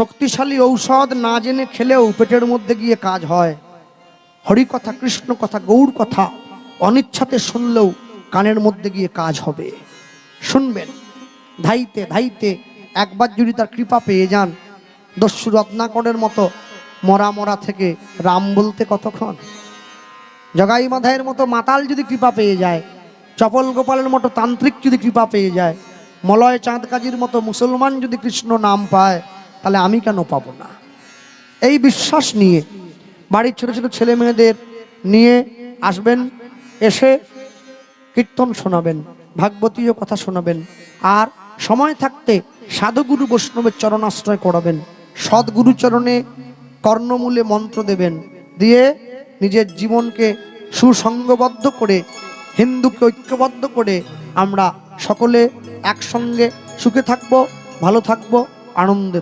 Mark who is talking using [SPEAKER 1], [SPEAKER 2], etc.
[SPEAKER 1] শক্তিশালী ঔষধ না জেনে খেলেও পেটের মধ্যে গিয়ে কাজ হয়। হরি কথা, কৃষ্ণ কথা, গৌর কথা অনিচ্ছাতে শুনলেও কানের মধ্যে গিয়ে কাজ হবে। শুনবেন ধাইতে ধাইতে, একবার যদি তার কৃপা পেয়ে যান, দস্যু রত্নাকরের মতো মরা মরা থেকে রাম বলতে কতক্ষণ। জগাই মাধাইয়ের মতো মাতাল যদি কৃপা পেয়ে যায়, চপল গোপালের মতো তান্ত্রিক যদি কৃপা পেয়ে যায়, মলয় চাঁদ কাজীর মতো মুসলমান যদি কৃষ্ণ নাম পায়, তাহলে আমি কেন পাবো না? এই বিশ্বাস নিয়ে বাড়ির ছোট ছোট ছেলে মেয়েদের নিয়ে আসবেন, এসে কীর্তন শোনাবেন, ভাগবতীয় কথা শোনাবেন, আর সময় থাকতে সাধুগুরু বৈষ্ণবের চরণাশ্রয় করাবেন, সদ্গুরু চরণে কর্ণমূলে মন্ত্র দেবেন, দিয়ে নিজের জীবনকে সুসঙ্গবদ্ধ করে, হিন্দুকে ঐক্যবদ্ধ করে আমরা সকলে একসঙ্গে সুখে থাকবো, ভালো থাকবো, আনন্দে থাকবো।